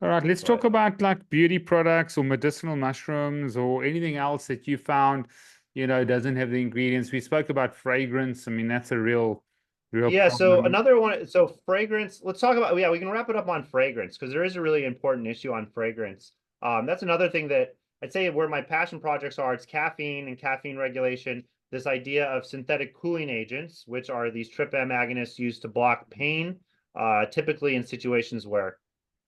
All right, let's talk But about like beauty products or medicinal mushrooms or anything else that you found, doesn't have the ingredients. We spoke about fragrance. I mean, that's a real yeah, so problem. another one, so fragrance, let's talk about, yeah, we can wrap it up on fragrance because there is a really important issue on fragrance. That's another thing that I'd say where my passion projects are, it's caffeine and caffeine regulation, this idea of synthetic cooling agents, which are these TRPM agonists used to block pain, typically in situations where,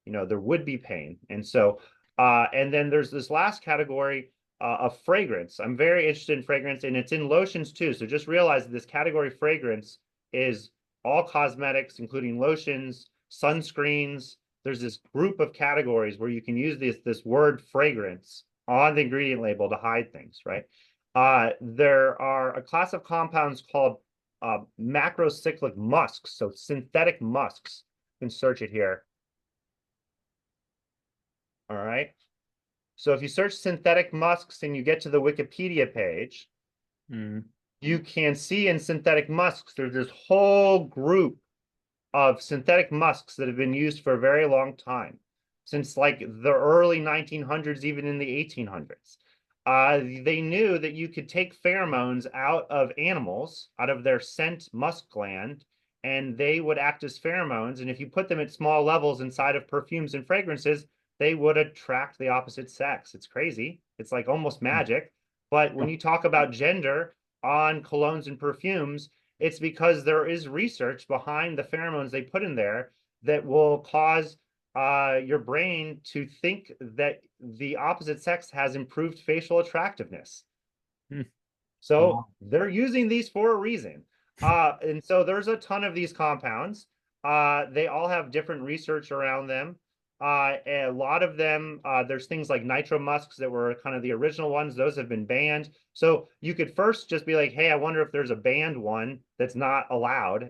there would be pain. And so, and then there's this last category of fragrance. I'm very interested in fragrance and it's in lotions too. So just realize that this category fragrance is all cosmetics, including lotions, sunscreens. There's this group of categories where you can use this word fragrance on the ingredient label to hide things, right? There are a class of compounds called macrocyclic musks, so synthetic musks. You can search it here. All right. So if you search synthetic musks and you get to the Wikipedia page, Mm. you can see in synthetic musks, there's this whole group of synthetic musks that have been used for a very long time, since like the early 1900s, even in the 1800s. They knew that you could take pheromones out of animals, out of their scent musk gland, and they would act as pheromones. And if you put them at small levels inside of perfumes and fragrances, they would attract the opposite sex. It's crazy. It's like almost magic. But when you talk about gender on colognes and perfumes, it's because there is research behind the pheromones they put in there that will cause your brain to think that the opposite sex has improved facial attractiveness. Mm. So Wow. they're using these for a reason. And so there's a ton of these compounds. They all have different research around them. A lot of them, there's things like nitromusks that were kind of the original ones. Those have been banned. So you could first just be like, hey, I wonder if there's a banned one that's not allowed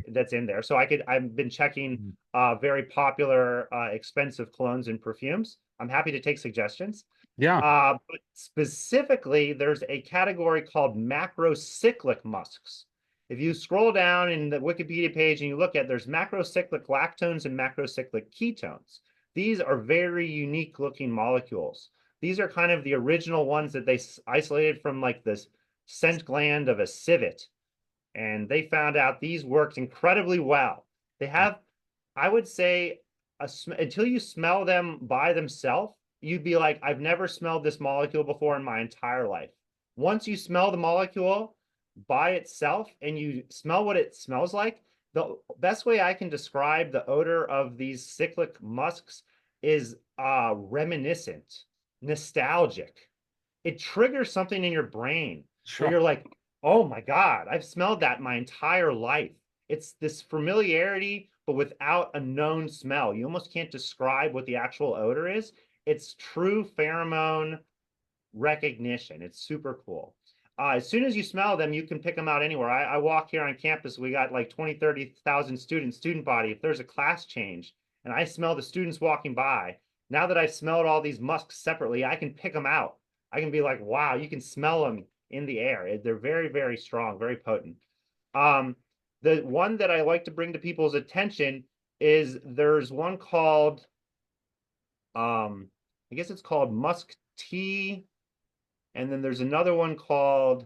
that's in there. So I've been checking Mm. very popular, expensive colognes and perfumes. I'm happy to take suggestions. Yeah. But specifically, there's a category called macrocyclic musks. If you scroll down in the Wikipedia page and you look at, there's macrocyclic lactones and macrocyclic ketones. These are very unique looking molecules. These are kind of the original ones that they isolated from like this scent gland of a civet. And they found out these worked incredibly well. They have, I would say, until you smell them by themselves, you'd be like, I've never smelled this molecule before in my entire life. Once you smell the molecule by itself and you smell what it smells like, the best way I can describe the odor of these cyclic musks is reminiscent, nostalgic. It triggers something in your brain where Sure. you're like, oh my God, I've smelled that my entire life. It's this familiarity, but without a known smell. You almost can't describe what the actual odor is. It's true pheromone recognition. It's super cool. As soon as you smell them, you can pick them out anywhere. I walk here on campus. We got like 20, 30,000 students, student body. If there's a class change and I smell the students walking by, now that I've smelled all these musks separately, I can pick them out. I can be like, wow, you can smell them in the air. They're very, very strong, very potent. Um, the one that I like to bring to people's attention is there's one called, I guess it's called musk tea. And then there's another one called,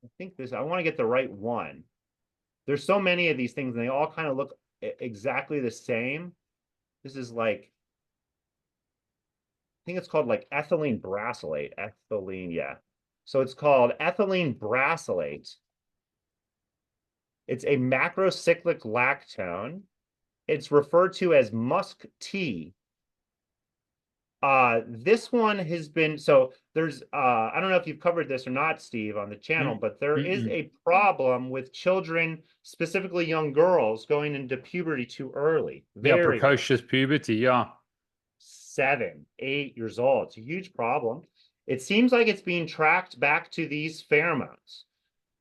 I think this, I want to get the right one. There's so many of these things and they all kind of look exactly the same. This is like, I think it's called like ethylene brassylate. Ethylene, yeah. So it's called ethylene brassylate. It's a macrocyclic lactone. It's referred to as musk tea. This one has been, so there's I don't know if you've covered this or not, Steve, on the channel, Mm. but there is Mm-mm. a problem with children, specifically young girls, going into puberty too early, Yeah, very early, precocious puberty. Yeah. 7, 8 years old. It's a huge problem. It seems like it's being tracked back to these pheromones.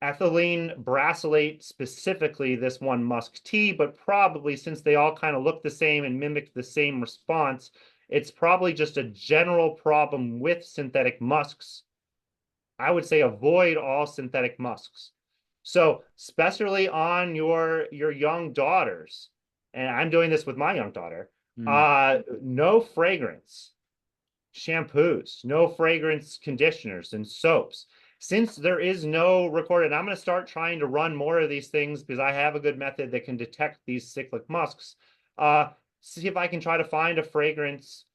Ethylene brassylate, specifically this one musk tea, but probably since they all kind of look the same and mimic the same response, it's probably just a general problem with synthetic musks. I would say avoid all synthetic musks. So especially on your young daughters, and I'm doing this with my young daughter, Mm. no fragrance shampoos, no fragrance conditioners and soaps. Since there is no recorded, I'm going to start trying to run more of these things because I have a good method that can detect these cyclic musks. See if I can try to find a fragrance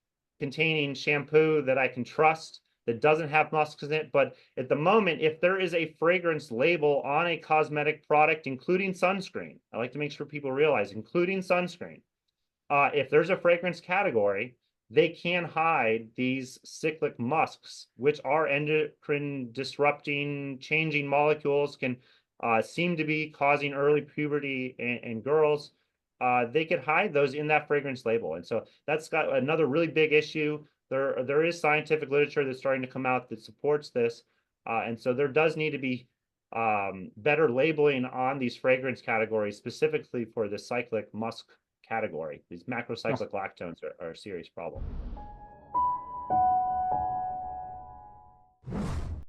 containing shampoo that I can trust that doesn't have musks in it. But at the moment, if there is a fragrance label on a cosmetic product, including sunscreen, I like to make sure people realize, including sunscreen, if there's a fragrance category, they can hide these cyclic musks, which are endocrine disrupting, changing molecules, can seem to be causing early puberty in girls. They could hide those in that fragrance label. And so that's got another really big issue. There is scientific literature that's starting to come out that supports this. And so there does need to be better labeling on these fragrance categories, specifically for the cyclic musk category. These Yeah. macrocyclic lactones are a serious problem.